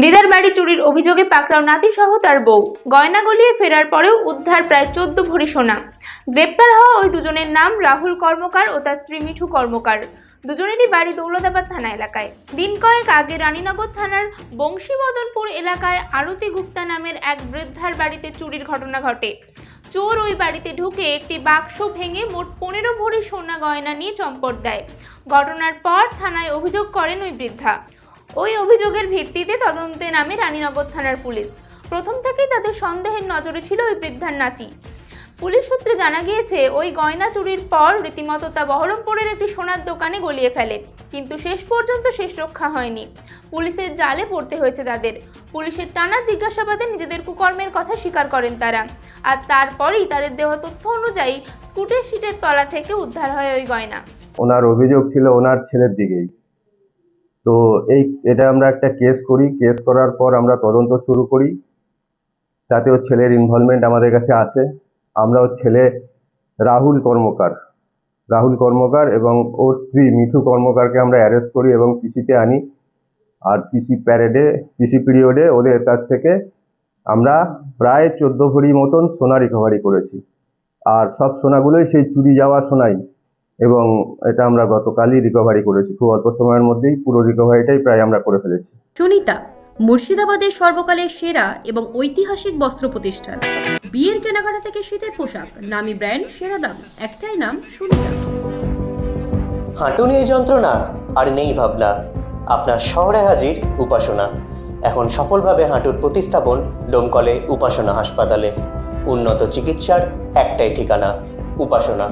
দিদার বাড়ি চুরির অভিযোগে পাকড়াও নাতি সহ তার বউ। গয়না গলিয়ে ফেরার পরেও উদ্ধার প্রায় 14 ভরি সোনা। গ্রেপ্তার হওয়া ওই দুজনের নাম রাহুল কর্মকার ও তার স্ত্রী মিঠু কর্মকার। দুজনেরই বাড়ি দৌলতাবাদ থানা এলাকায়। দিন কয়েক আগে রানীনগর থানার বংশীমদনপুর এলাকায় আরতি গুপ্তা নামের এক বৃদ্ধার বাড়িতে চুরির ঘটনা ঘটে। চোর ওই বাড়িতে ঢুকে একটি বাক্স ভেঙে মোট 15 ভরি সোনা গয়না নিয়ে চম্পট দেয়। ঘটনার পর থানায় অভিযোগ করেন ওই বৃদ্ধা। ওই অভিযোগের ভিত্তিতে তদন্তে নামে রানীনগর থানার পুলিশ। প্রথম থেকেই তাদের সন্দেহের নজরে ছিল ওই বৃদ্ধার নাতি। পুলিশ সূত্রে জানা গিয়েছে, ওই গয়না চুরির পর রীতিমতো তা বহরমপুরের একটি সোনার দোকানে গলিয়ে ফেলে, কিন্তু শেষ পর্যন্ত শেষ রক্ষা হয়নি। পুলিশের জালে পড়তে হয়েছে তাদের। পুলিশের টানা জিজ্ঞাসাবাদে নিজেদের কুকর্মের কথা স্বীকার করেন তারা। আর তারপরেই তাদের দেওয়া তথ্য অনুযায়ী স্কুটের সিটের তলা থেকে উদ্ধার হয় ওই গয়না। ওনার অভিযোগ ছিল ওনার ছেলের দিকেই। তো এটা আমরা একটা কেস করি। কেস করার পর আমরা তদন্ত শুরু করি। তাতে ওর ছেলের ইনভলভমেন্ট আমাদের কাছে আসে। আমরা ওর ছেলে রাহুল কর্মকার এবং ওর স্ত্রী মিঠু কর্মকারকে আমরা অ্যারেস্ট করি এবং পিসিতে আনি। আর পিসি পিরিয়ডে ওদের কাছ থেকে আমরা প্রায় 14 ভরি মতন সোনা রিকভারি করেছি। আর সব সোনাগুলোই সেই চুরি যাওয়া সোনাই, এবং এটা আমরা গতকালই রিকভারি করেছি। খুব অল্প সময়ের মধ্যেই পুরো রিকভারিটাই প্রায় আমরা করে ফেলেছি। সুনিতা, মুর্শিদাবাদের সর্বকালের সেরা এবং ঐতিহাসিক বস্ত্র প্রতিষ্ঠান। বিয়ের কেনাকাটা থেকে শীতের পোশাক, নামি ব্র্যান্ড, সেরা দাম, একটাই নাম সুনিতা। হাঁটু নিয়ে যন্ত্রণা আর নেই ভাবনা, আপনার শহরে হাজির উপাসনা। এখন সফলভাবে হাঁটুর প্রতিস্থাপন ডোমকলে উপাসনা হাসপাতালে। উন্নত চিকিৎসার একটাই ঠিকানা, উপাসনা।